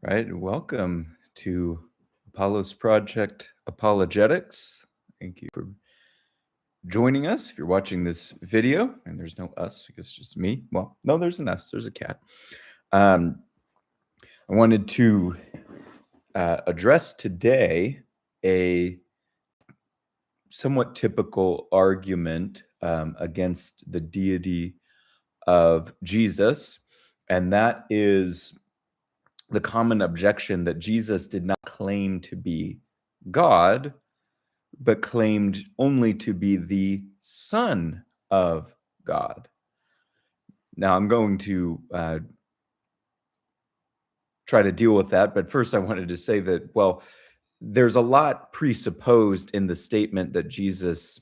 Right. Welcome to Apollos Project Apologetics. Thank you for joining us. If you're watching this video, and there's no us, I guess it's just me. Well, no, there's an us, there's a cat. I wanted to address today a somewhat typical argument against the deity of Jesus, and that is the common objection that Jesus did not claim to be God, but claimed only to be the Son of God. Now, I'm going to try to deal with that, but first I wanted to say that, well, there's a lot presupposed in the statement that Jesus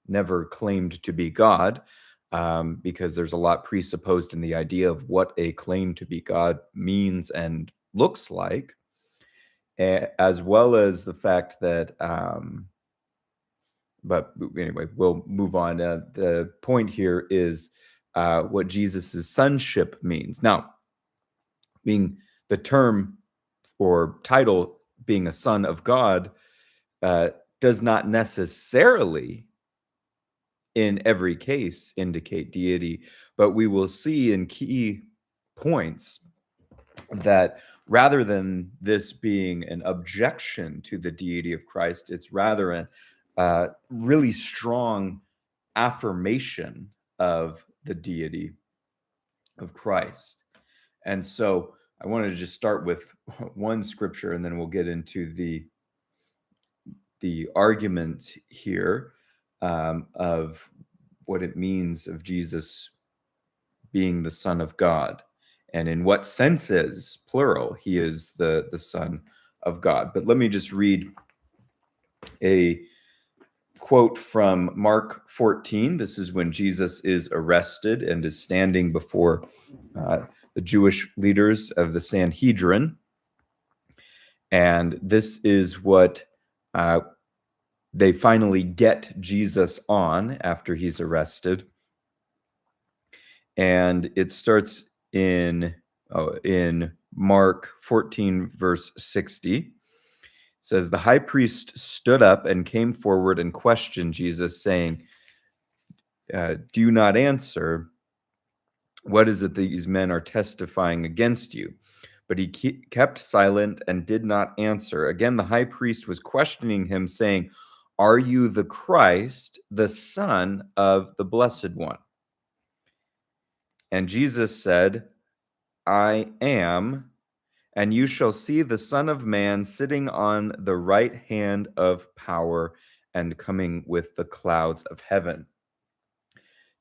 never claimed to be God, because there's a lot presupposed in the idea of what a claim to be God means and looks like, as well as the fact that, but anyway, we'll move on. The point here is what Jesus's sonship means. Now, being the term or title being a son of God does not necessarily in every case indicate deity, but we will see in key points that rather than this being an objection to the deity of Christ, it's rather a really strong affirmation of the deity of Christ. And so I wanted to just start with one scripture, and then we'll get into the argument here of what it means of Jesus being the Son of God, and in what senses, plural, he is the Son of God. But let me just read a quote from Mark 14. This is when Jesus is arrested and is standing before the Jewish leaders of the Sanhedrin. And this is what they finally get Jesus on after he's arrested. And it starts in Mark 14, verse 60. It says, "The high priest stood up and came forward and questioned Jesus, saying, 'Do you not answer? What is it that these men are testifying against you?' But he kept silent and did not answer. Again, the high priest was questioning him, saying, 'Are you the Christ, the Son of the Blessed One?' And Jesus said, 'I am, and you shall see the Son of Man sitting on the right hand of power and coming with the clouds of heaven.'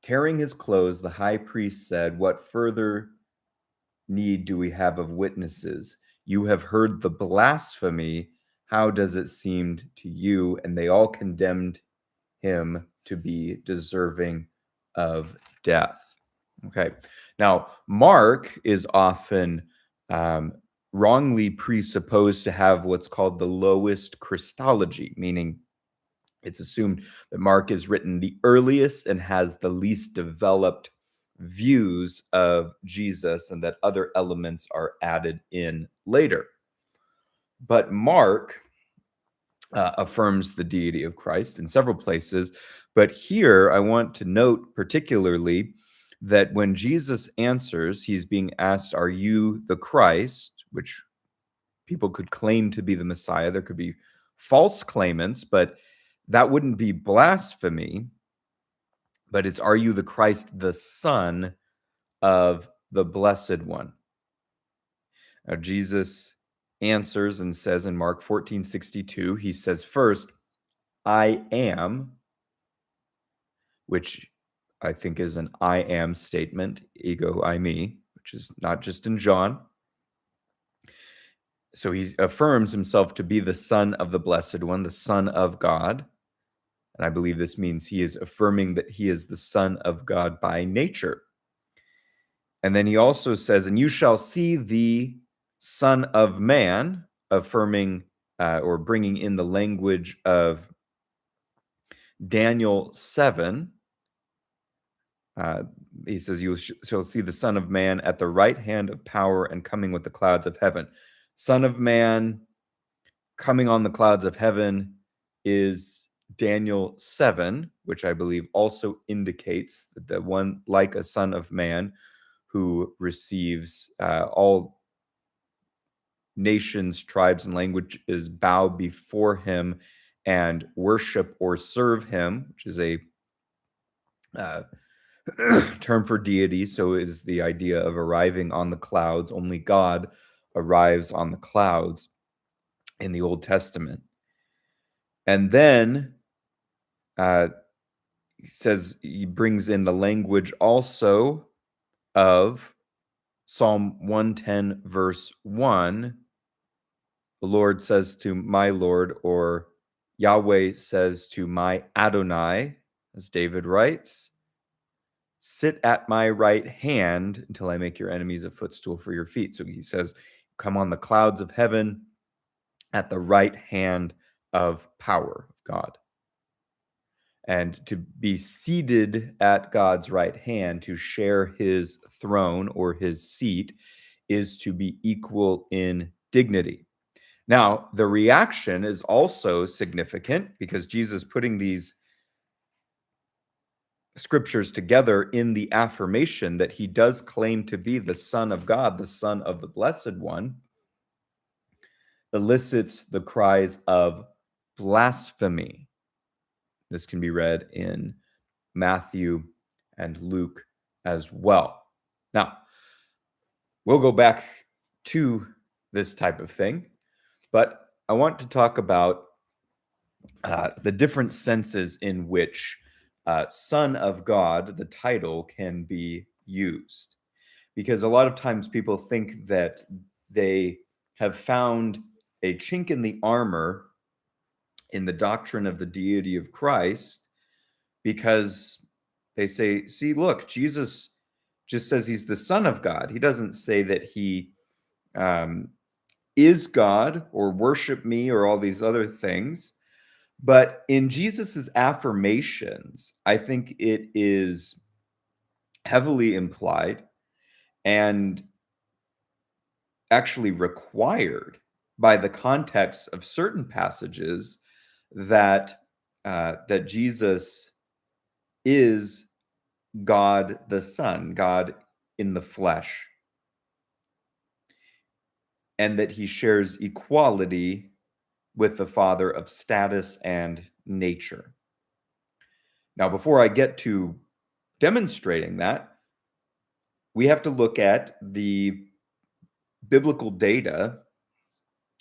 Tearing his clothes, the high priest said, 'What further need do we have of witnesses? You have heard the blasphemy. How does it seem to you?' And they all condemned him to be deserving of death." Okay. Now, Mark is often wrongly presupposed to have what's called the lowest Christology, meaning it's assumed that Mark is written the earliest and has the least developed views of Jesus, and that other elements are added in later. But Mark affirms the deity of Christ in several places. But here I want to note particularly that when Jesus answers, he's being asked, "Are you the Christ?" which people could claim to be the Messiah. There could be false claimants, but that wouldn't be blasphemy. But it's, "Are you the Christ, the Son of the Blessed One?" Now, Jesus answers and says in Mark 14:62, he says first, "I am," which I think is an I am statement, ego, I, me, which is not just in John. So he affirms himself to be the Son of the Blessed One, the Son of God. And I believe this means he is affirming that he is the Son of God by nature. And then he also says, "And you shall see the Son of Man," affirming or bringing in the language of Daniel 7, he says, you shall see the Son of Man at the right hand of power and coming with the clouds of heaven. Son of Man coming on the clouds of heaven is Daniel 7, which I believe also indicates that the one like a son of man who receives all nations, tribes, and languages bow before him and worship or serve him, which is a term for deity. So is the idea of arriving on the clouds. Only God arrives on the clouds in the Old Testament. And then he says he brings in the language also of Psalm 110, verse 1. The Lord says to my Lord, or Yahweh says to my Adonai, as David writes, sit at my right hand until I make your enemies a footstool for your feet. So he says, come on the clouds of heaven at the right hand of power of God. And to be seated at God's right hand, to share his throne or his seat, is to be equal in dignity. Now, the reaction is also significant because Jesus putting these scriptures together in the affirmation that he does claim to be the Son of God, the Son of the Blessed One, elicits the cries of blasphemy. This can be read in Matthew and Luke as well. Now, we'll go back to this type of thing, but I want to talk about the different senses in which Son of God, the title, can be used. Because a lot of times people think that they have found a chink in the armor in the doctrine of the deity of Christ because they say, see, look, Jesus just says he's the Son of God. He doesn't say that he is God or worship me or all these other things. But in Jesus's affirmations, I think it is heavily implied and actually required by the context of certain passages that that Jesus is God the Son, God in the flesh, and that he shares equality with the Father of status and nature. Now, before I get to demonstrating that, we have to look at the biblical data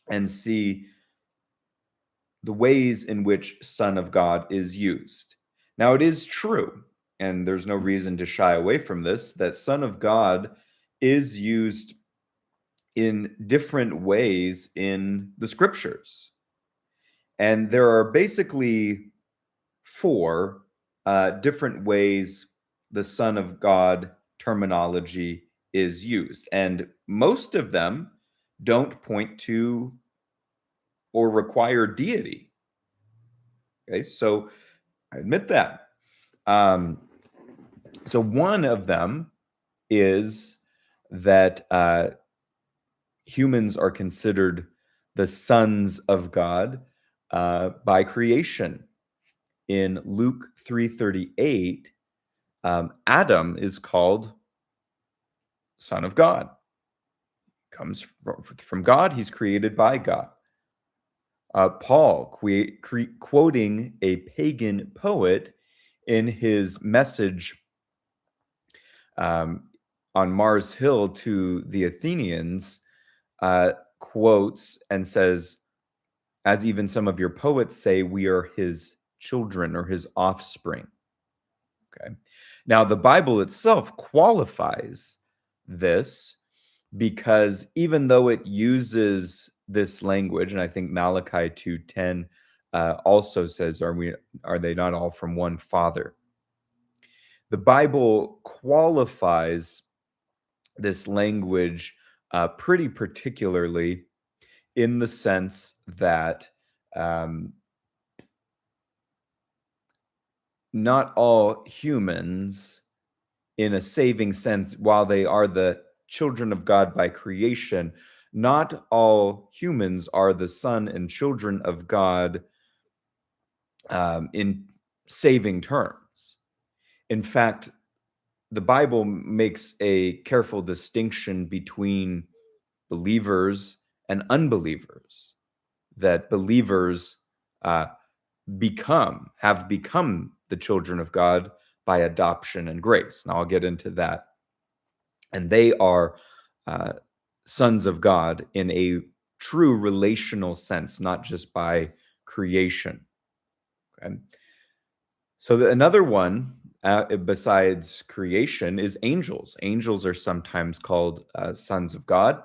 and see the ways in which Son of God is used. Now, it is true, and there's no reason to shy away from this, that Son of God is used in different ways in the scriptures. And there are basically four different ways the Son of God terminology is used. And most of them don't point to or require deity. Okay, so I admit that. So one of them is that humans are considered the sons of God by creation. In Luke 3:38, Adam is called Son of God. Comes from God. He's created by God. Paul, quoting a pagan poet in his message on Mars Hill to the Athenians, quotes and says, as even some of your poets say, we are his children or his offspring. Okay. Now, the Bible itself qualifies this because even though it uses this language, and I think Malachi 2:10 also says, are they not all from one Father? The Bible qualifies this language pretty particularly in the sense that not all humans in a saving sense, while they are the children of God by creation, not all humans are the son and children of God in saving terms. In fact, the Bible makes a careful distinction between believers and unbelievers, that believers have become the children of God by adoption and grace. Now I'll get into that. And they are sons of God in a true relational sense, not just by creation. Okay? So another one besides creation is angels. Angels are sometimes called sons of God.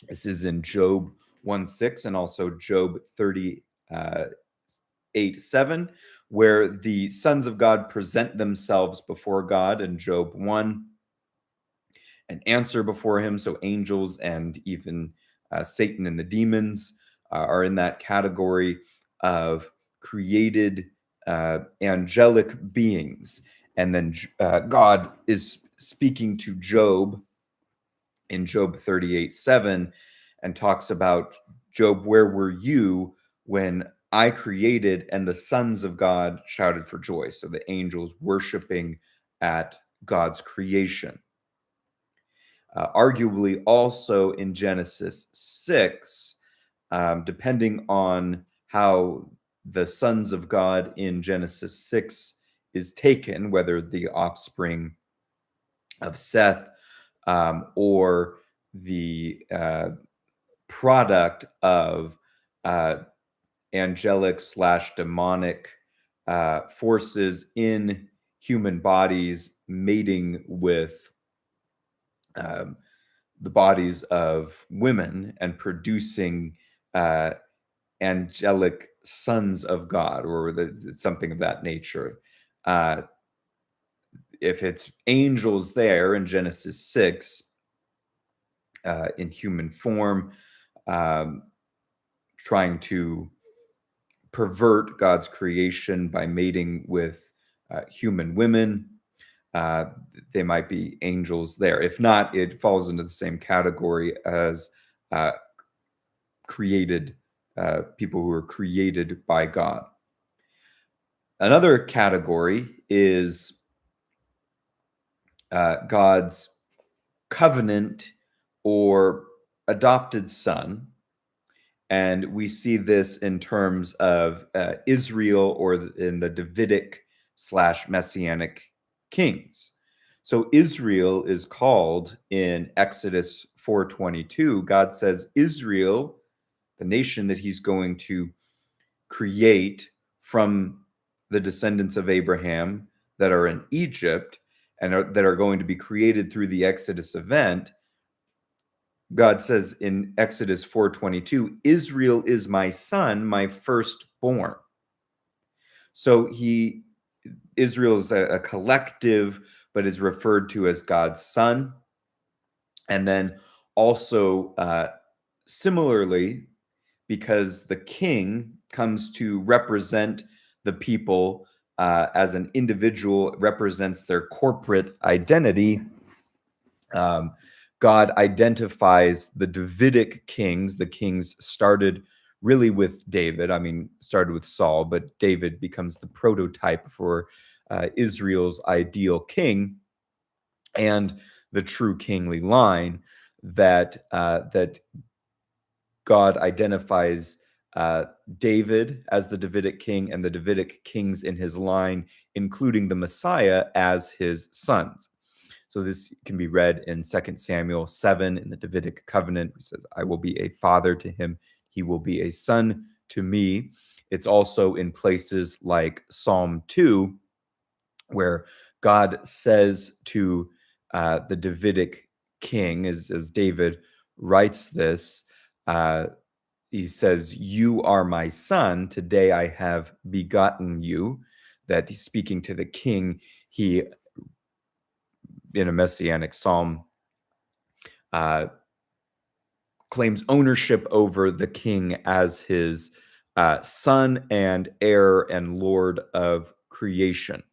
This is in Job 1:6 and also Job 38:7, where the sons of God present themselves before God in Job 1 and answer before him. So angels and even Satan and the demons are in that category of created angelic beings. And then God is speaking to Job in Job 38:7 and talks about, Job, where were you when I created and the sons of God shouted for joy? So the angels worshiping at God's creation. Arguably also in Genesis 6, depending on how the sons of God in Genesis 6 is taken, whether the offspring of Seth or the product of angelic / demonic forces in human bodies mating with the bodies of women and producing angelic sons of God, or something of that nature. If it's angels there in Genesis 6 in human form, trying to pervert God's creation by mating with human women, they might be angels there. If not, it falls into the same category as created people who are created by God. Another category is God's covenant or adopted son. And we see this in terms of Israel, or in the Davidic / Messianic kings. So Israel is called in Exodus 4:22. God says Israel, the nation that he's going to create from the descendants of Abraham that are in Egypt and that are going to be created through the Exodus event. God says in Exodus 4:22, Israel is my son, my firstborn. So Israel is a collective, but is referred to as God's son. And then also similarly, because the king comes to represent the people as an individual, represents their corporate identity, God identifies the Davidic kings. The kings started really with David. Started with Saul, but David becomes the prototype for Israel's ideal king and the true kingly line that God identifies David as the Davidic king and the Davidic kings in his line, including the Messiah, as his sons. So this can be read in 2 Samuel 7 in the Davidic covenant. It says, I will be a father to him. He will be a son to me. It's also in places like Psalm 2, where God says to the Davidic king, as David writes this, he says, you are my son. Today I have begotten you. That he's speaking to the king. He, in a messianic psalm, claims ownership over the king as his son and heir and lord of creation.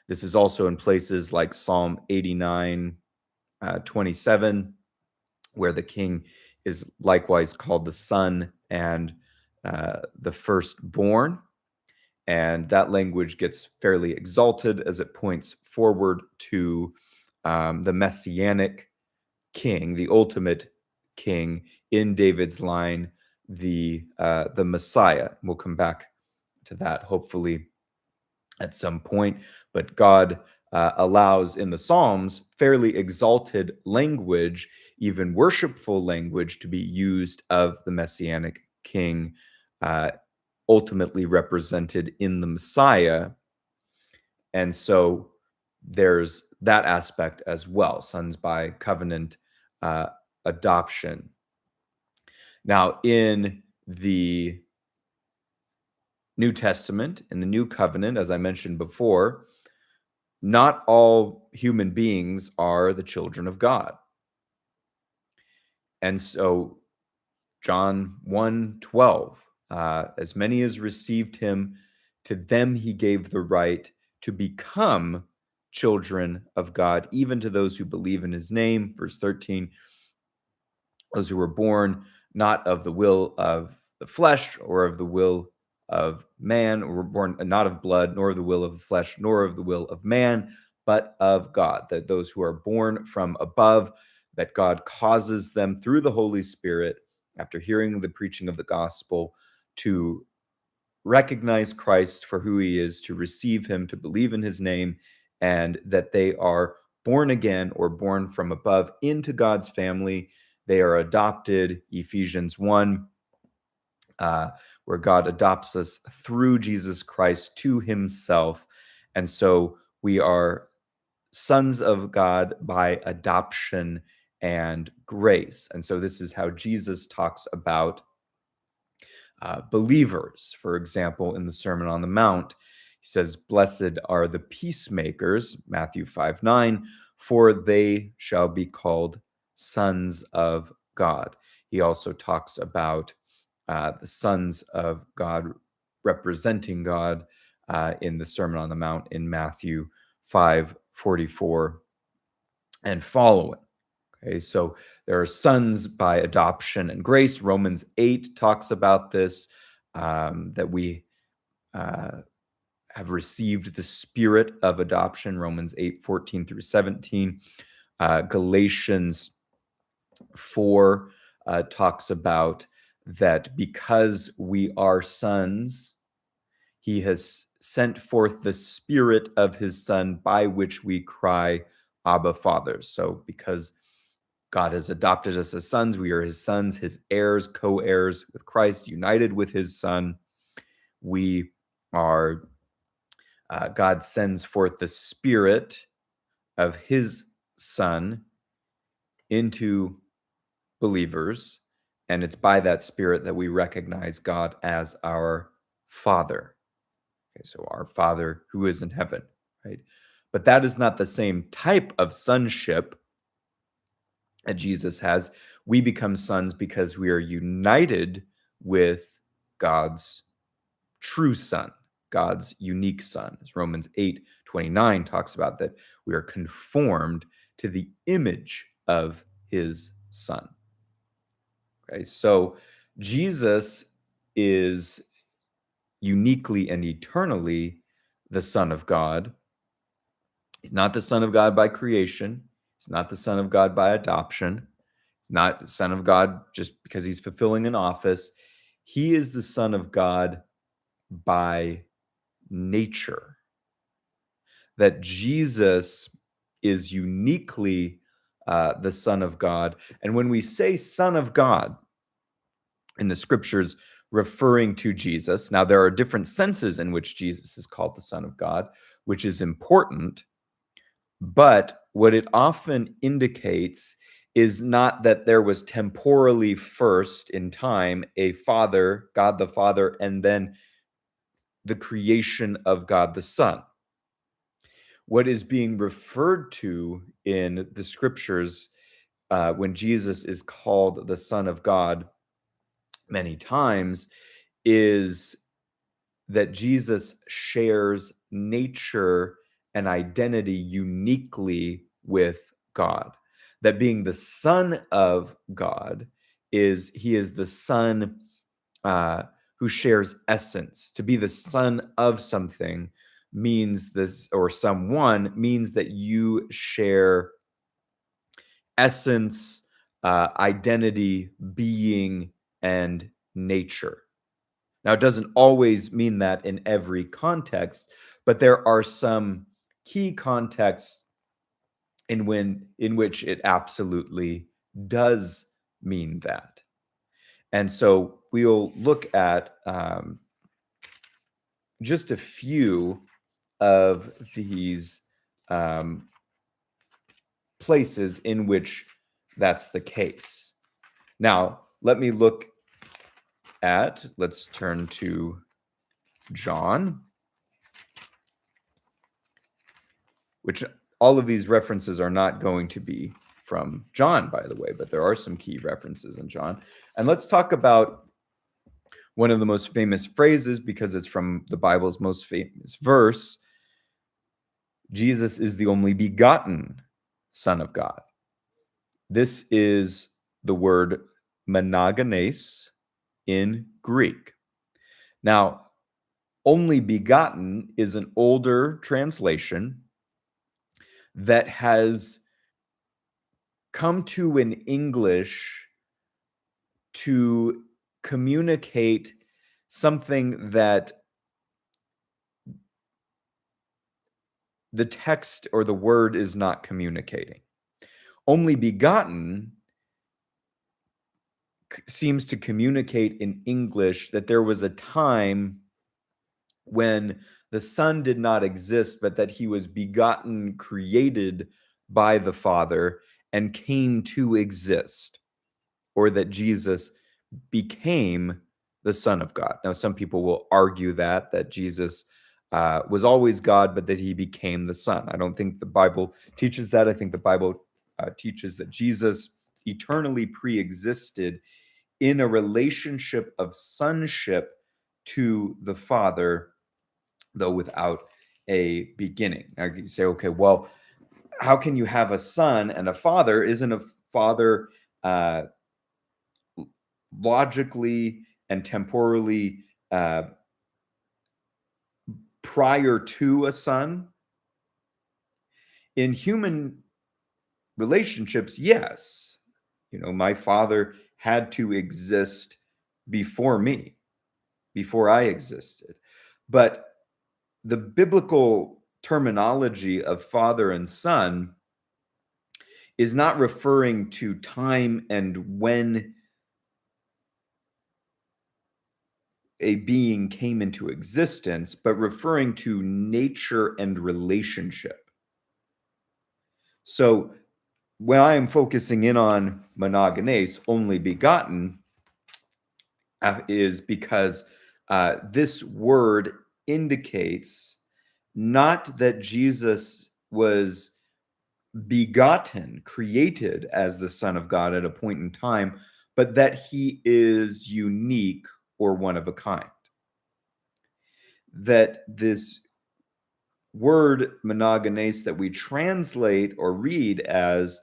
This is also in places like Psalm 89, 27, where the king is likewise called the son and the firstborn. And that language gets fairly exalted as it points forward to the messianic king, the ultimate king in David's line, the Messiah. We'll come back to that hopefully at some point, but God allows in the Psalms fairly exalted language, even worshipful language, to be used of the messianic king, ultimately represented in the Messiah. And so there's that aspect as well, sons by covenant adoption. Now, in the New Testament, in the New Covenant, as I mentioned before, not all human beings are the children of God. And so John 1:12, as many as received him, to them he gave the right to become children of God, even to those who believe in his name. Verse 13, those who were born not of the will of the flesh or of the will of man, or were born not of blood, nor of the will of the flesh, nor of the will of man, but of God. That those who are born from above, that God causes them through the Holy Spirit, after hearing the preaching of the gospel, to recognize Christ for who he is, to receive him, to believe in his name, and that they are born again or born from above into God's family. They are adopted, Ephesians 1, where God adopts us through Jesus Christ to himself. And so we are sons of God by adoption and grace. And so this is how Jesus talks about believers. For example, in the Sermon on the Mount, he says, "Blessed are the peacemakers," Matthew 5:9, "for they shall be called sons of God." He also talks about the sons of God representing God in the Sermon on the Mount in Matthew 5:44 and following. Okay, so there are sons by adoption and grace. Romans 8 talks about this, that we have received the spirit of adoption, Romans 8:14 through 17. Galatians 4 talks about that because we are sons, he has sent forth the spirit of his son by which we cry, Abba, Father. So because God has adopted us as sons, we are his sons, his heirs, co-heirs with Christ, united with his son. We are, God sends forth the spirit of his son into believers, and it's by that spirit that we recognize God as our Father. Okay, so our Father who is in heaven, right? But that is not the same type of sonship that Jesus has. We become sons because we are united with God's true son, God's unique son. As Romans 8:29 talks about, that we are conformed to the image of his son. Okay, so Jesus is uniquely and eternally the Son of God. He's not the Son of God by creation. He's not the Son of God by adoption. He's not the Son of God just because he's fulfilling an office. He is the Son of God by nature. That Jesus is uniquely the Son of God. And when we say Son of God in the scriptures referring to Jesus, now there are different senses in which Jesus is called the Son of God, which is important. But what it often indicates is not that there was temporally first in time a Father, God the Father, and then the creation of God the Son. What is being referred to in the scriptures when Jesus is called the Son of God many times is that Jesus shares nature an identity uniquely with God. That being the Son of God he is the Son who shares essence. To be the son of something means this, or someone means that you share essence, identity, being, and nature. Now, it doesn't always mean that in every context, but there are some key contexts in which it absolutely does mean that. And so we'll look at just a few of these places in which that's the case. Now, let's turn to John, which all of these references are not going to be from John, by the way, but there are some key references in John. And let's talk about one of the most famous phrases, because it's from the Bible's most famous verse. Jesus is the only begotten Son of God. This is the word monogenes in Greek. Now, only begotten is an older translation that has come to in English to communicate something that the text or the word is not communicating. Only begotten seems to communicate in English that there was a time when the Son did not exist, but that he was begotten, created by the Father, and came to exist, or that Jesus became the Son of God. Now, some people will argue that Jesus was always God, but that he became the Son. I don't think the Bible teaches that. I think the Bible teaches that Jesus eternally pre-existed in a relationship of sonship to the Father, though without a beginning. Now you say, okay, well, how can you have a son and a father? Isn't a father logically and temporally prior to a son? In human relationships, yes. My father had to exist before me, before I existed. But the biblical terminology of father and son is not referring to time and when a being came into existence, but referring to nature and relationship. So when I am focusing in on monogenes, only begotten, is because this word indicates not that Jesus was begotten, created as the Son of God at a point in time, but that he is unique or one of a kind. That this word monogenes that we translate or read as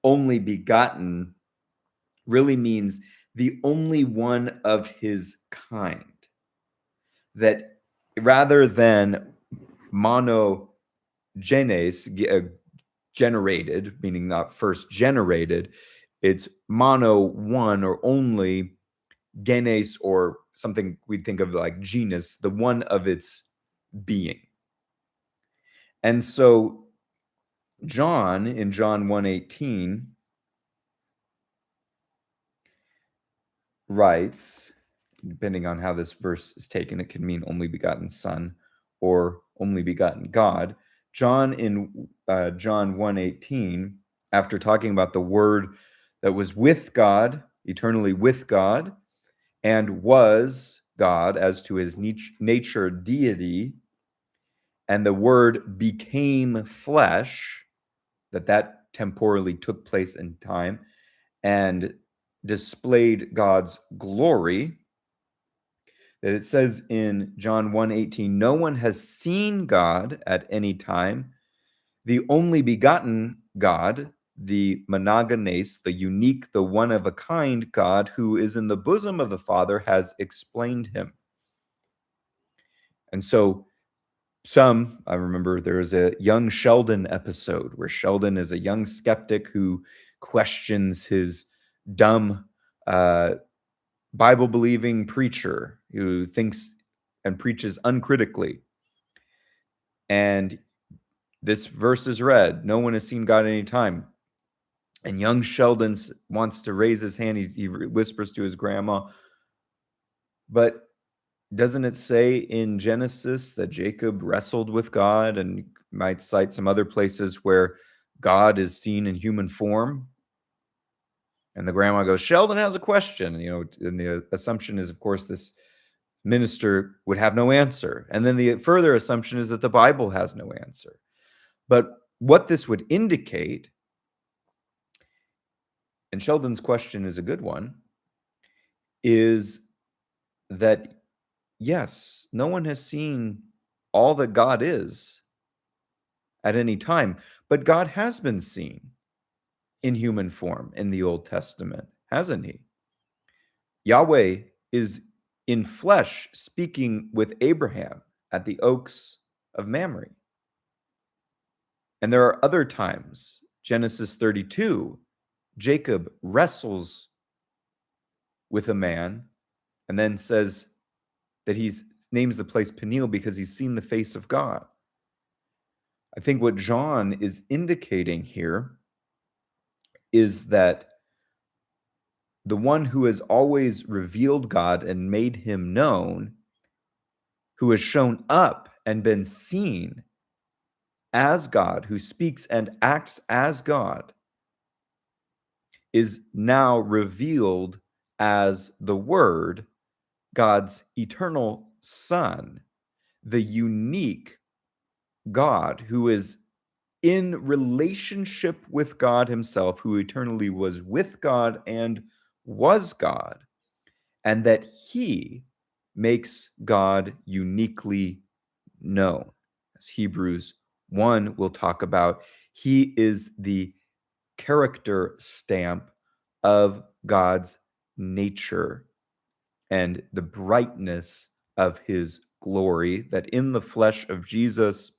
only begotten really means the only one of his kind. That rather than monogenes, generated, meaning not first generated, it's mono, one, or only, genes, or something we'd think of like genus, the one of its being. And so John, in John 1:18, writes, depending on how this verse is taken, it can mean only begotten Son or only begotten God. John, in John 1:18, after talking about the Word that was with God, eternally with God, and was God as to his nature, deity, and the Word became flesh, that temporally took place in time, and displayed God's glory. That it says in John 1:18, no one has seen God at any time. The only begotten God, the monogenes, the unique, the one of a kind God who is in the bosom of the Father, has explained him. And so I remember there was a young Sheldon episode where Sheldon is a young skeptic who questions his dumb Bible-believing preacher who thinks and preaches uncritically. And this verse is read, no one has seen God at any time. And young Sheldon wants to raise his hand. He whispers to his grandma, but doesn't it say in Genesis that Jacob wrestled with God? And you might cite some other places where God is seen in human form. And the grandma goes, Sheldon has a question. And the assumption is, of course, this minister would have no answer. And then the further assumption is that the Bible has no answer. But what this would indicate, and Sheldon's question is a good one, is that, yes, no one has seen all that God is at any time, but God has been seen in human form in the Old Testament, hasn't he? Yahweh is in flesh speaking with Abraham at the oaks of Mamre. And there are other times, Genesis 32, Jacob wrestles with a man and then says that he names the place Peniel because he's seen the face of God. I think what John is indicating here is that the one who has always revealed God and made him known, who has shown up and been seen as God, who speaks and acts as God, is now revealed as the Word, God's eternal Son, the unique God who is in relationship with God himself, who eternally was with God and was God, and that he makes God uniquely known. As Hebrews 1 will talk about, he is the character stamp of God's nature and the brightness of his glory, that in the flesh of Jesus,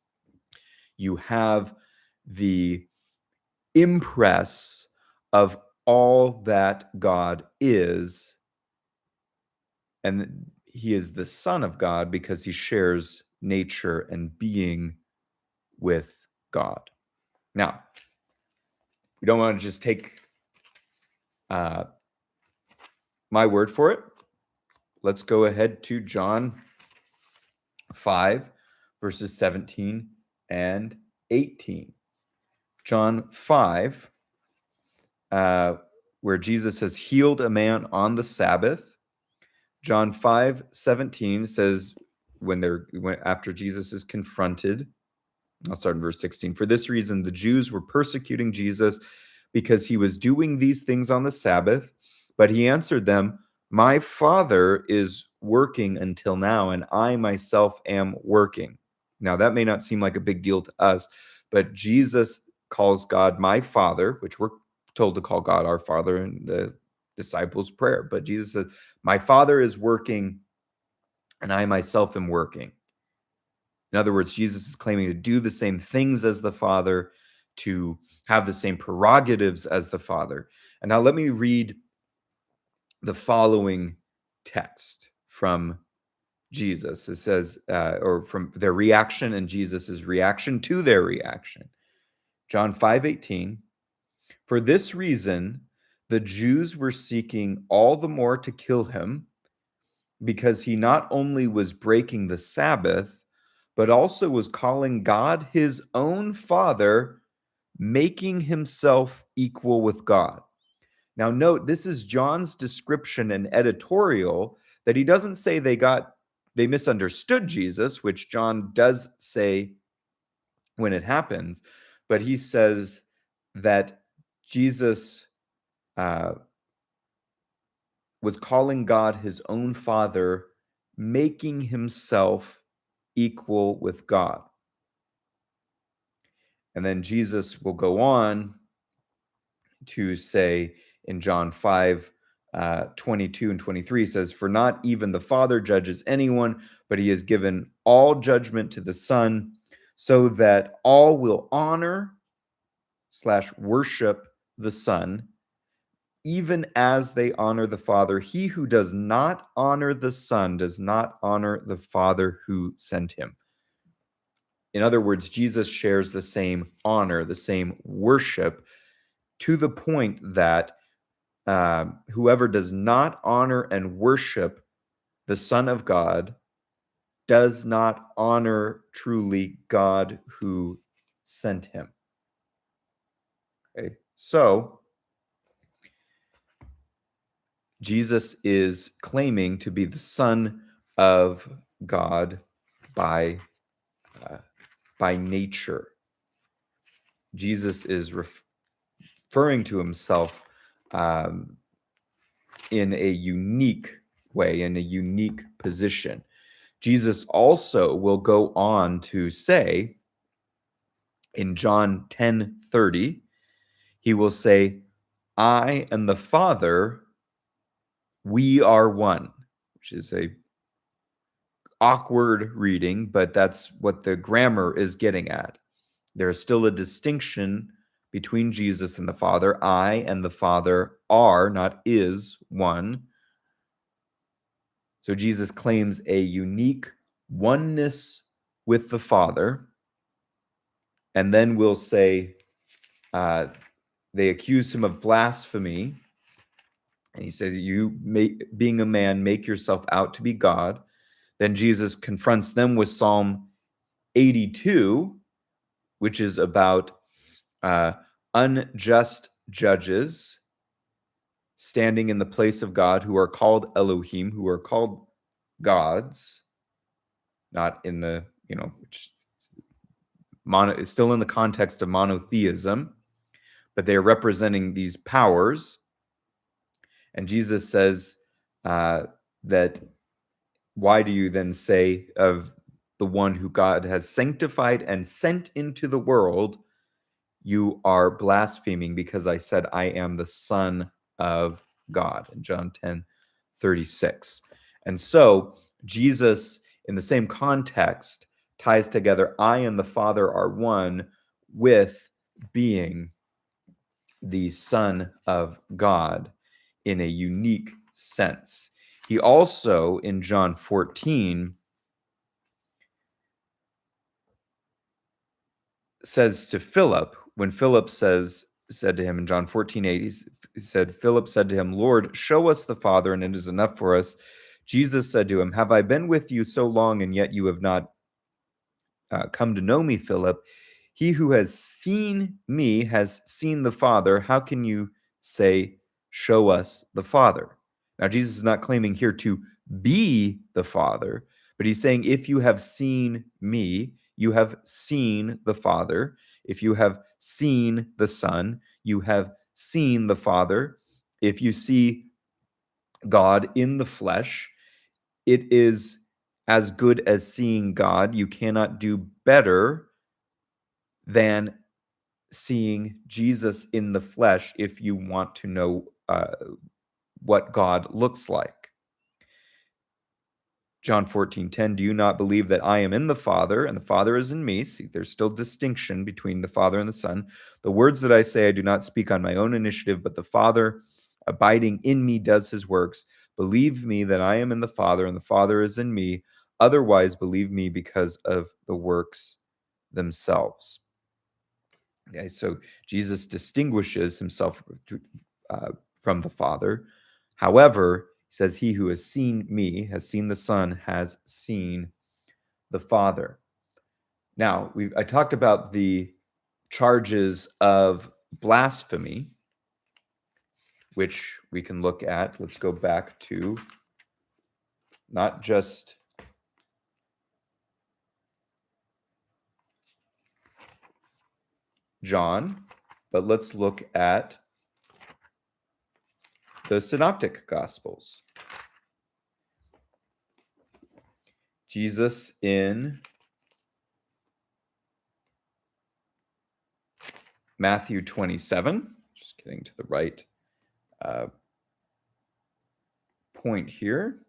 you have the impress of all that God is. And he is the Son of God because he shares nature and being with God. Now, we don't want to just take my word for it. Let's go ahead to John 5, verses 17 and 18. John 5, where Jesus has healed a man on the Sabbath. John 5:17 says, after Jesus is confronted, I'll start in verse 16. For this reason, the Jews were persecuting Jesus because he was doing these things on the Sabbath. But he answered them, my Father is working until now, and I myself am working. Now, that may not seem like a big deal to us, but Jesus calls God my Father, which we're told to call God our Father in the disciples' prayer. But Jesus says, my Father is working, and I myself am working. In other words, Jesus is claiming to do the same things as the Father, to have the same prerogatives as the Father. And now let me read the following text from Jesus. It says, or from their reaction and Jesus's reaction to their reaction. John 5:18. For this reason, the Jews were seeking all the more to kill him, because he not only was breaking the Sabbath, but also was calling God his own Father, making himself equal with God. Now, note, this is John's description and editorial, that he doesn't say they misunderstood Jesus, which John does say when it happens, but he says that Jesus was calling God his own Father, making himself equal with God. And then Jesus will go on to say in John 5, 22 and 23 says, "For not even the Father judges anyone, but he has given all judgment to the Son, so that all will honor / worship the Son, even as they honor the Father. He who does not honor the Son does not honor the Father who sent him." In other words, Jesus shares the same honor, the same worship, to the point that whoever does not honor and worship the Son of God does not honor truly God who sent him. Okay, so Jesus is claiming to be the Son of God by nature. Jesus is referring to himself in a unique way, in a unique position. Jesus also will go on to say in John 10:30, he will say, "I and the Father, we are one," which is a awkward reading, but that's what the grammar is getting at. There's still a distinction between Jesus and the Father. I and the Father are, not is, one. So Jesus claims a unique oneness with the Father. And then we'll say they accuse him of blasphemy. And he says, "You, being a man, make yourself out to be God." Then Jesus confronts them with Psalm 82, which is about unjust judges standing in the place of God, who are called Elohim, who are called gods, not in the, which is still in the context of monotheism, but they are representing these powers. And Jesus says that, "Why do you then say of the one who God has sanctified and sent into the world, you are blaspheming, because I said I am the Son of God," in John 10:36. And so Jesus, in the same context, ties together "I and the Father are one" with being the Son of God in a unique sense. He also, in John 14, says to Philip, when Philip said to him in John 14:8, he said, Philip said to him, "Lord, show us the Father, and it is enough for us." Jesus said to him, "Have I been with you so long, and yet you have not come to know me, Philip? He who has seen me has seen the Father. How can you say, 'Show us the Father'?" Now, Jesus is not claiming here to be the Father, but he's saying, if you have seen me, you have seen the Father. If you have seen the Son, you have seen the Father. If you see God in the flesh, it is as good as seeing God. You cannot do better than seeing Jesus in the flesh if you want to know what God looks like. John 14:10, "Do you not believe that I am in the Father, and the Father is in me?" See, there's still distinction between the Father and the Son. "The words that I say, I do not speak on my own initiative, but the Father abiding in me does his works. Believe me that I am in the Father, and the Father is in me. Otherwise, believe me because of the works themselves." Okay, so Jesus distinguishes himself from the Father. However, he says, "He who has seen me, has seen the Son, has seen the Father." Now, I talked about the charges of blasphemy, which we can look at. Let's go back to not just John, but let's look at the Synoptic Gospels. Jesus in Matthew 27, just getting to the right point here.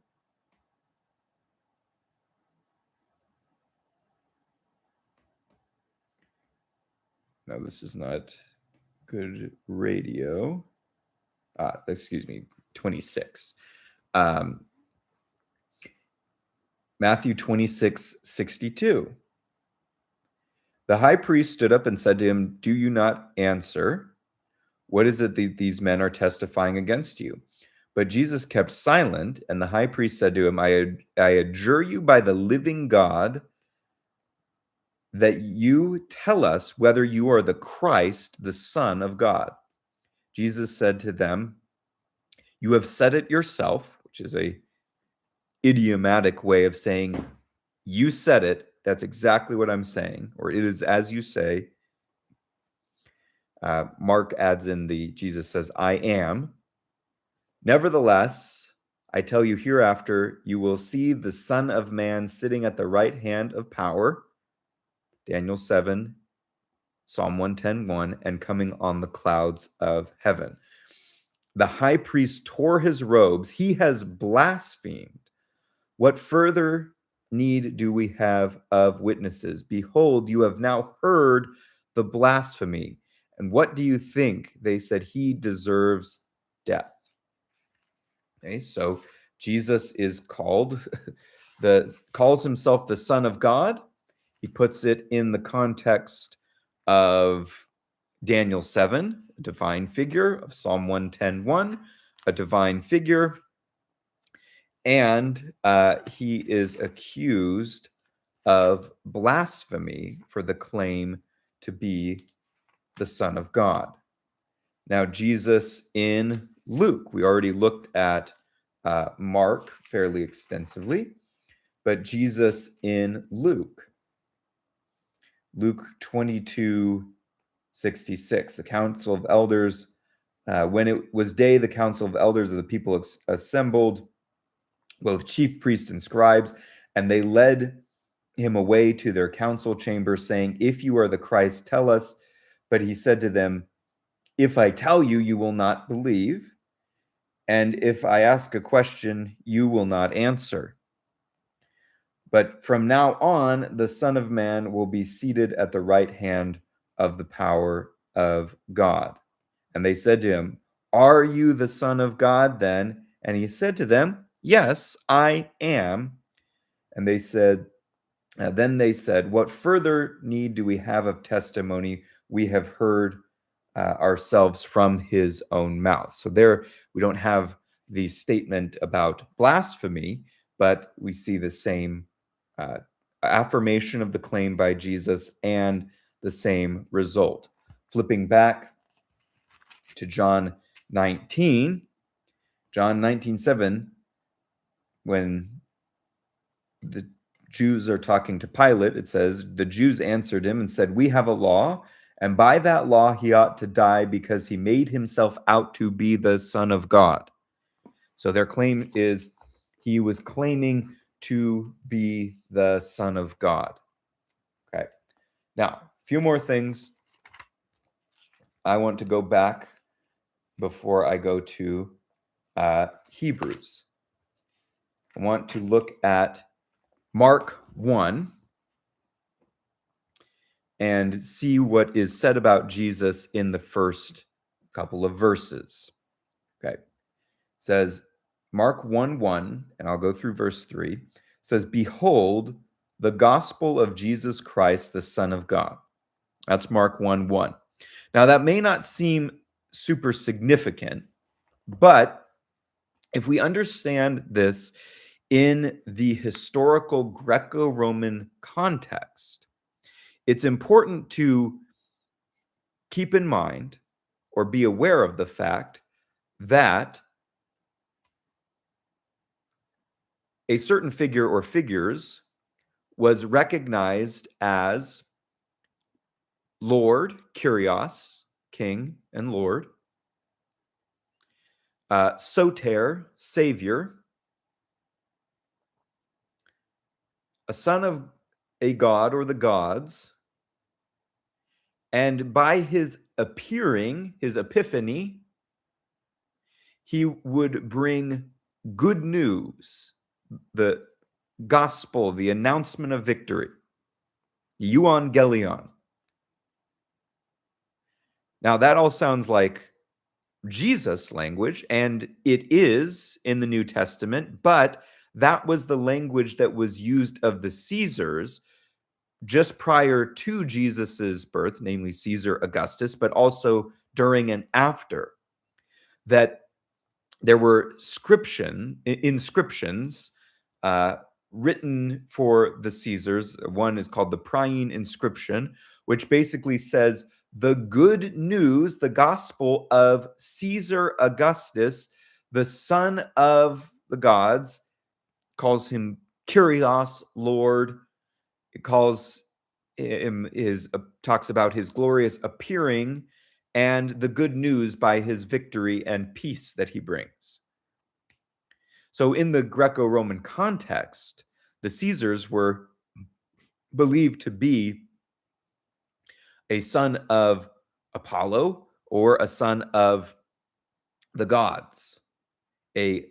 No, this is not good radio. Excuse me, 26. Matthew 26:62. The high priest stood up and said to him, "Do you not answer? What is it that these men are testifying against you?" But Jesus kept silent, and the high priest said to him, I adjure you by the living God that you tell us whether you are the Christ, the Son of God. Jesus said to them, "You have said it yourself," which is a idiomatic way of saying, "You said it. That's exactly what I'm saying," or "It is as you say." Mark adds in Jesus says, "I am. Nevertheless, I tell you, hereafter you will see the Son of Man sitting at the right hand of power," Daniel 7, Psalm 110:1, and coming on the clouds of heaven. The high priest tore his robes. He has blasphemed. What further need do we have of witnesses? Behold, you have now heard the blasphemy. And what do you think? They said, he deserves death. Okay, so Jesus is calls himself the Son of God. He puts it in the context of Daniel 7, a divine figure, of Psalm 110:1, a divine figure, and he is accused of blasphemy for the claim to be the Son of God. Now, Jesus in Luke, we already looked at Mark fairly extensively, but Jesus in Luke 22:66, the council of elders, when it was day, the council of elders of the people assembled, both chief priests and scribes, and they led him away to their council chamber, saying, "If you are the Christ, tell us." But he said to them, "If I tell you, you will not believe, and if I ask a question, you will not answer. But from now on, the Son of Man will be seated at the right hand of the power of God." And they said to him, "Are you the Son of God then?" And he said to them, "Yes, I am." And they said, then they said, "What further need do we have of testimony? We have heard ourselves from his own mouth." So there we don't have the statement about blasphemy, but we see the same affirmation of the claim by Jesus and the same result. Flipping back to John 19:7, when the Jews are talking to Pilate, it says, "The Jews answered him and said, 'We have a law, and by that law he ought to die because he made himself out to be the Son of God.'" So their claim is he was claiming to be the Son of God. Okay. Now, a few more things. I want to go back before I go to Hebrews. I want to look at Mark 1 and see what is said about Jesus in the first couple of verses. Okay. It says, Mark 1:1, and I'll go through verse 3, says, "Behold, the gospel of Jesus Christ, the Son of God." That's Mark 1:1. Now, that may not seem super significant, but if we understand this in the historical Greco-Roman context, it's important to keep in mind or be aware of the fact that a certain figure or figures was recognized as Lord, Kyrios, King and Lord, Soter, Savior, a son of a god or the gods, and by his appearing, his epiphany, he would bring good news, the gospel, the announcement of victory, euangelion. Now, that all sounds like Jesus language, and it is in the New Testament, but that was the language that was used of the Caesars just prior to Jesus's birth, namely Caesar Augustus, but also during and after. That there were inscriptions uh, written for the Caesars. One is called the Priene inscription, which basically says the good news, the gospel of Caesar Augustus, the son of the gods, calls him Kyrios, Lord. It calls him talks about his glorious appearing and the good news by his victory and peace that he brings. So in the Greco-Roman context, the Caesars were believed to be a son of Apollo or a son of the gods, a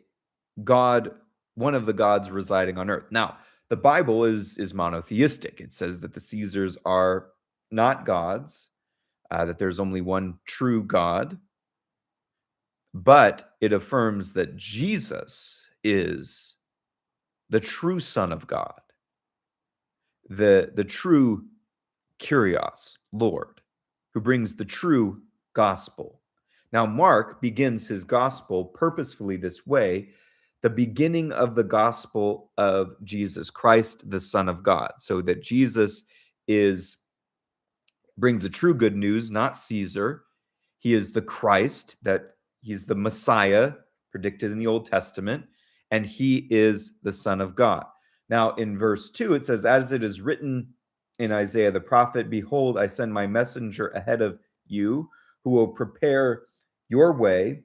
god, one of the gods residing on earth. Now, the Bible is monotheistic. It says that the Caesars are not gods, that there's only one true God, but it affirms that Jesus is the true Son of God, the true Kyrios, Lord, who brings the true gospel. Now, Mark begins his gospel purposefully this way, the beginning of the gospel of Jesus Christ, the Son of God, so that Jesus brings the true good news, not Caesar. He is the Christ, that he's the Messiah predicted in the Old Testament, and he is the Son of God. Now, in verse 2, it says, as it is written in Isaiah the prophet, behold, I send my messenger ahead of you who will prepare your way,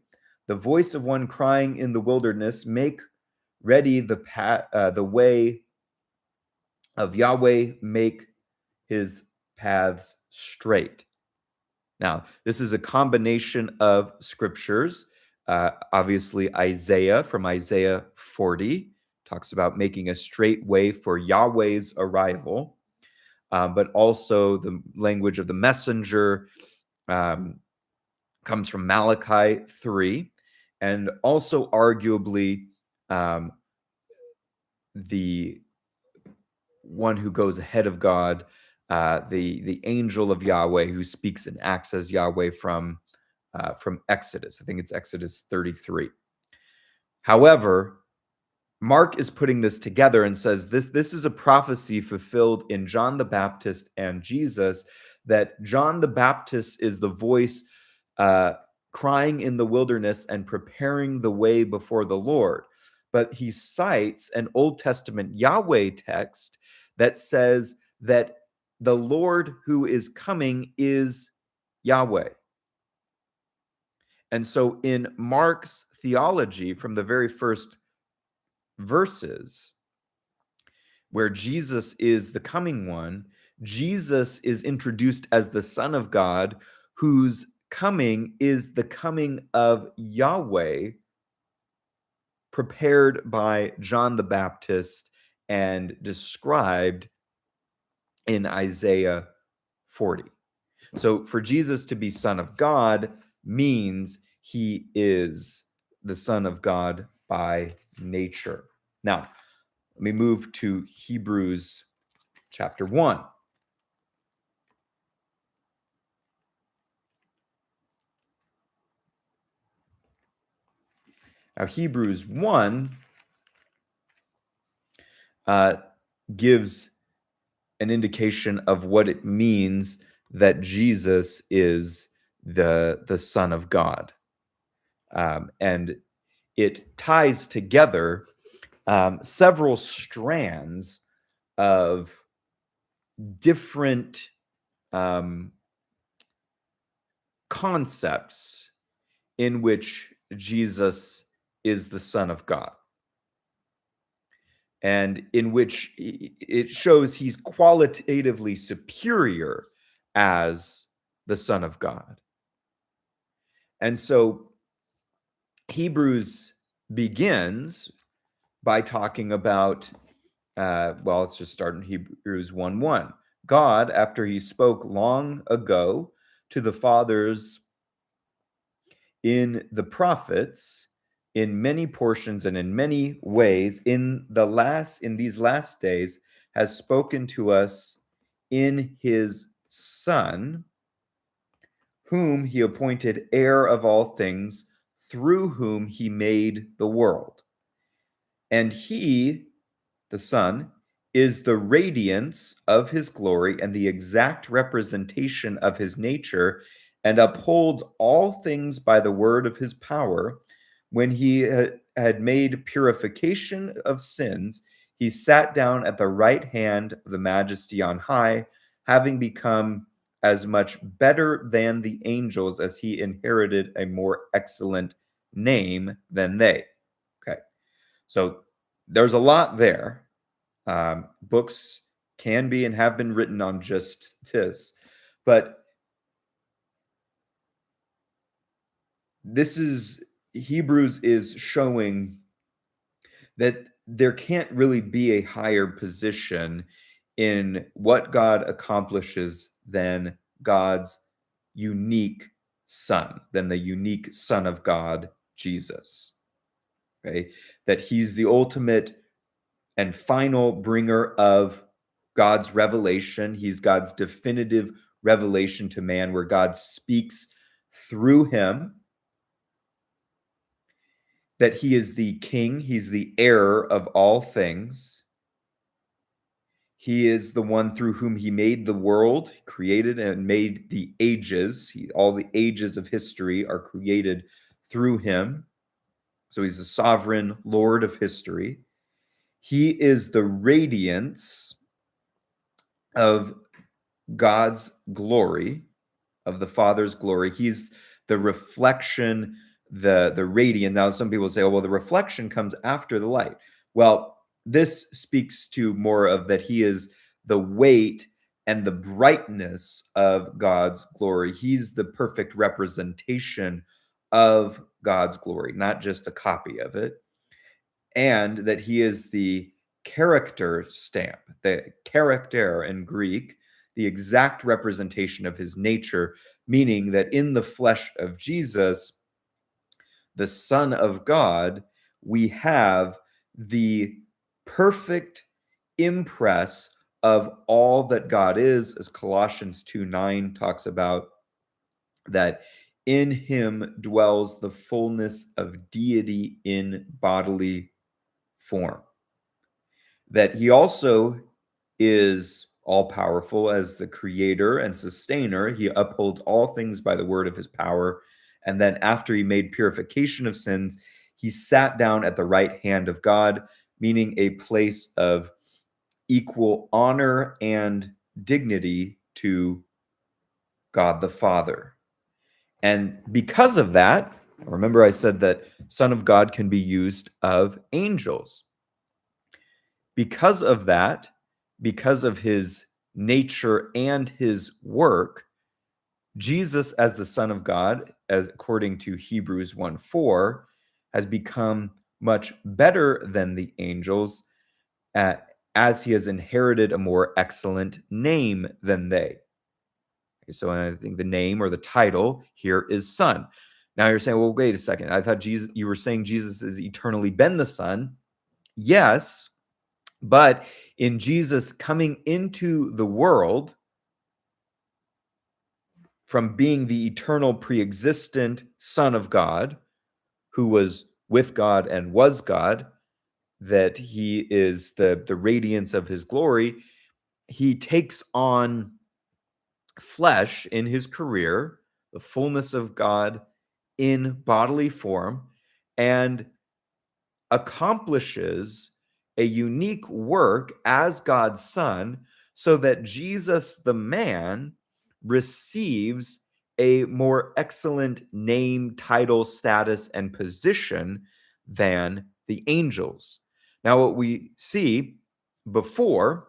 the voice of one crying in the wilderness, make ready the way of Yahweh, make his paths straight. Now, this is a combination of scriptures. Obviously, Isaiah from Isaiah 40 talks about making a straight way for Yahweh's arrival, but also the language of the messenger comes from Malachi 3, and also arguably the one who goes ahead of God, the angel of Yahweh who speaks and acts as Yahweh from Exodus. I think it's Exodus 33. However, Mark is putting this together and says this is a prophecy fulfilled in John the Baptist and Jesus, that John the Baptist is the voice crying in the wilderness and preparing the way before the Lord. But he cites an Old Testament Yahweh text that says that the Lord who is coming is Yahweh. And so in Mark's theology, from the very first verses, where Jesus is the coming one, Jesus is introduced as the Son of God, whose coming is the coming of Yahweh, prepared by John the Baptist and described in Isaiah 40. So for Jesus to be Son of God means he is the Son of God by nature. Now, let me move to Hebrews chapter 1. Now, Hebrews 1 gives an indication of what it means that Jesus is the Son of God. And it ties together several strands of different concepts in which Jesus is the Son of God. and in which it shows he's qualitatively superior as the Son of God. And so Hebrews begins by talking about, let's just start in Hebrews 1:1. God, after he spoke long ago to the fathers in the prophets, in many portions and in many ways, in these last days, has spoken to us in his Son, whom he appointed heir of all things, through whom he made the world. And he, the Son, is the radiance of his glory and the exact representation of his nature, and upholds all things by the word of his power. When he had made purification of sins, he sat down at the right hand of the Majesty on high, having become as much better than the angels as he inherited a more excellent name than they. Okay, so there's a lot there. Books can be and have been written on just this, but Hebrews is showing that there can't really be a higher position in what God accomplishes than God's unique Son, than the unique Son of God, Jesus. Okay, that he's the ultimate and final bringer of God's revelation. He's God's definitive revelation to man, where God speaks through him, that he is the king, he's the heir of all things. He is the one through whom he made the world, created and made the ages. All the ages of history are created through him. So he's the sovereign Lord of history. He is the radiance of God's glory, of the Father's glory. He's the reflection, the radiant. Now, some people say, oh, well, the reflection comes after the light. Well, this speaks to more of that he is the weight and the brightness of God's glory. He's the perfect representation of God's glory, not just a copy of it. And that he is the character stamp, the character in Greek, the exact representation of his nature, meaning that in the flesh of Jesus, the Son of God, we have the perfect impress of all that God is, as Colossians 2:9 talks about, that in him dwells the fullness of deity in bodily form. That he also is all powerful as the creator and sustainer. He upholds all things by the word of his power. And then after he made purification of sins, he sat down at the right hand of God, meaning a place of equal honor and dignity to God the Father. And because of that, remember I said that Son of God can be used of angels. Because of that, because of his nature and his work, Jesus, as the Son of God, as according to Hebrews 1:4, has become much better than the angels, as he has inherited a more excellent name than they. So I think the name or the title here is Son. Now you're saying, well, wait a second. I thought you were saying Jesus has eternally been the Son. Yes, but in Jesus coming into the world, from being the eternal pre-existent Son of God, who was with God and was God, that he is the radiance of his glory, he takes on flesh in his career, the fullness of God in bodily form, and accomplishes a unique work as God's Son, so that Jesus, the man, receives a more excellent name, title, status, and position than the angels. Now, what we see before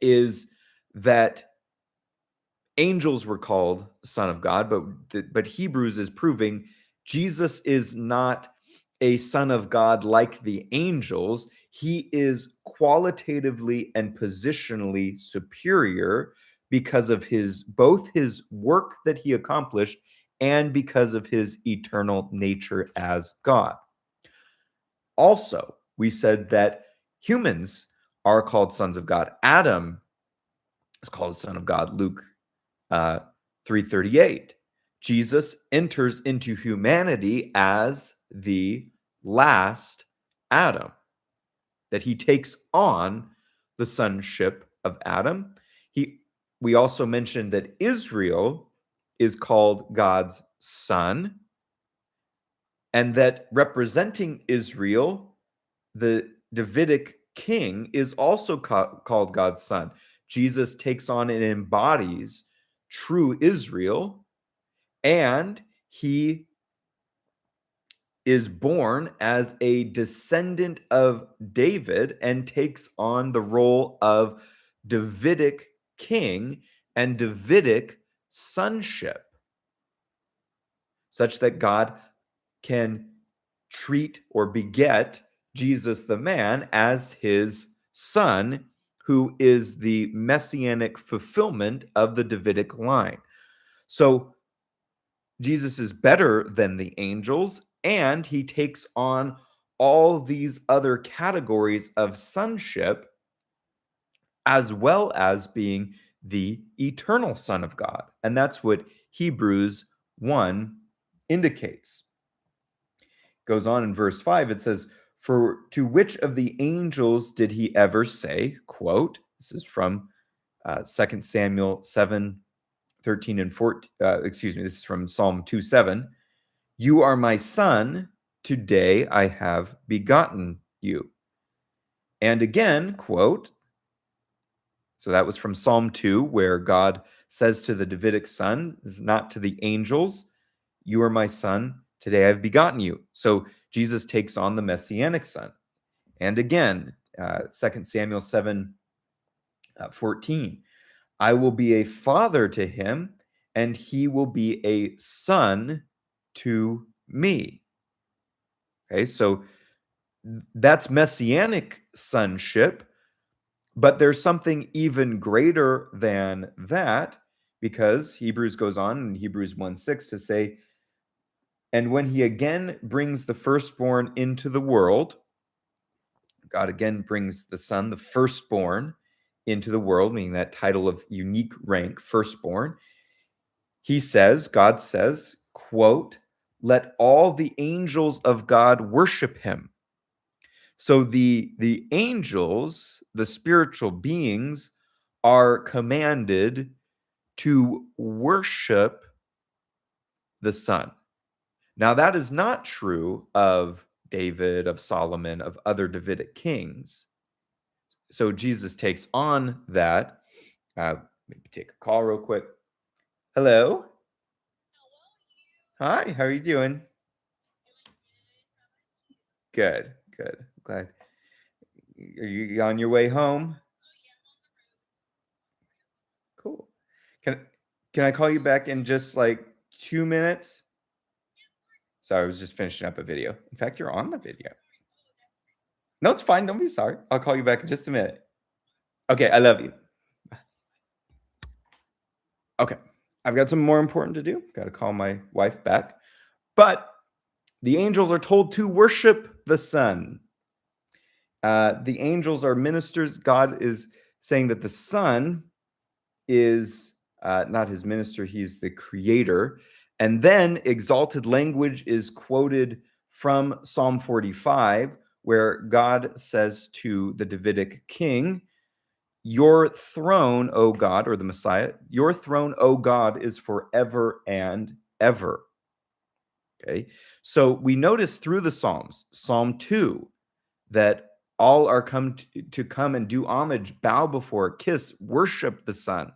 is that angels were called Son of God, but Hebrews is proving Jesus is not a Son of God like the angels. He is qualitatively and positionally superior because of both his work that he accomplished and because of his eternal nature as God. Also, we said that humans are called sons of God. Adam is called a son of God, Luke 3:38. Jesus enters into humanity as the last Adam, that he takes on the sonship of Adam. We also mentioned that Israel is called God's son, and that representing Israel, the Davidic king, is also called God's son. Jesus takes on and embodies true Israel, and he is born as a descendant of David and takes on the role of Davidic king and Davidic sonship, such that God can treat or beget Jesus the man as his son, who is the messianic fulfillment of the Davidic line. So Jesus is better than the angels, and he takes on all these other categories of sonship, as well as being the eternal Son of God. And that's what Hebrews 1 indicates. Goes on in verse 5, it says, "For to which of the angels did he ever say," quote, this is from 2 Samuel 7, 13 and 14, this is from Psalm 2:7, "You are my son, today I have begotten you." And again, quote, so that was from Psalm 2, where God says to the Davidic son, not to the angels, "You are my son, today I have begotten you." So Jesus takes on the messianic son. And again, 2 Samuel 7, 14, "I will be a father to him, and he will be a son to me." Okay, so that's messianic sonship, but there's something even greater than that, because Hebrews goes on in Hebrews 1:6 to say, "And when he again brings the firstborn into the world," God again brings the son, the firstborn, into the world, meaning that title of unique rank, firstborn. God says, quote, "Let all the angels of God worship him." So the angels, the spiritual beings, are commanded to worship the Son. Now, that is not true of David, of Solomon, of other Davidic kings. So Jesus takes on that. Maybe take a call real quick. Hello. Hi, how are you doing? Good, good. Glad. Are you on your way home? Cool. Can can I call you back in just like 2 minutes? Sorry, I was just finishing up a video. In fact, you're on the video. No, it's fine. Don't be sorry. I'll call you back in just a minute. Okay, I love you. Okay, I've got something more important to do. Got to call my wife back. But the angels are told to worship the Son. The angels are ministers. God is saying that the Son is not his minister, he's the creator. And then exalted language is quoted from Psalm 45, where God says to the Davidic king, "Your throne, O God," or the Messiah, "your throne, O God, is forever and ever." Okay. So we notice through the Psalms, Psalm 2, that all are come to come and do homage, bow before, kiss, worship the Son.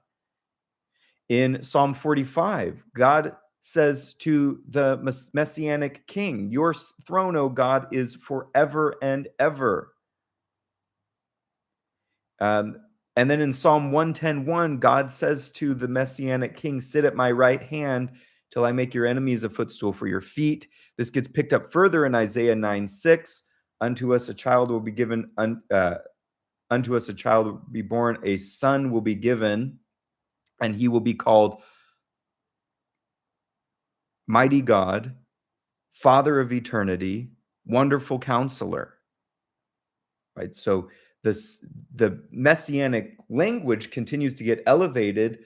In Psalm 45, God says to the messianic king, "Your throne, O God, is forever and ever." Um, and then in Psalm 110:1, God says to the Messianic king, sit at my right hand till I make your enemies a footstool for your feet. This gets picked up further in Isaiah 9:6. Unto us a child will be given, unto us a child will be born, a son will be given, and he will be called Mighty God, Father of Eternity, Wonderful Counselor. Right? So the messianic language continues to get elevated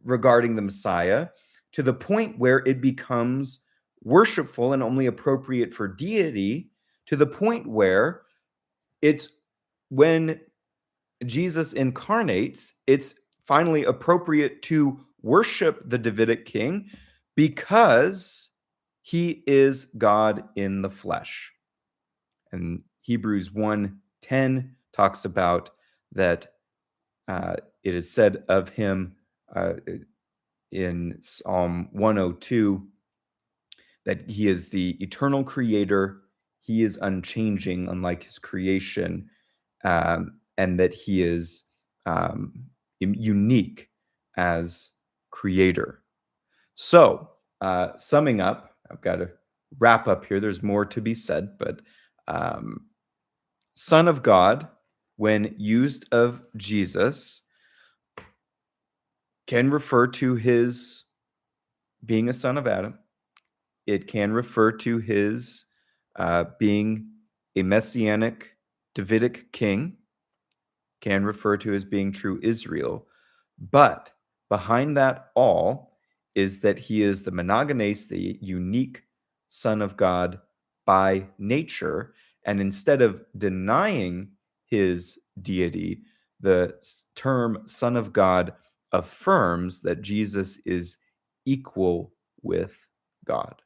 regarding the Messiah to the point where it becomes worshipful and only appropriate for deity, to the point where it's when Jesus incarnates, it's finally appropriate to worship the Davidic king because he is God in the flesh. And Hebrews 1:10 talks about that it is said of him in Psalm 102 that he is the eternal creator, he is unchanging, unlike his creation, and that he is unique as creator. So, summing up, I've got to wrap up here. There's more to be said, but Son of God, when used of Jesus, can refer to his being a son of Adam. It can refer to his being a messianic Davidic king, can refer to his being true Israel. But behind that all is that he is the monogenes, the unique Son of God by nature. And instead of denying his deity, the term Son of God affirms that Jesus is equal with God.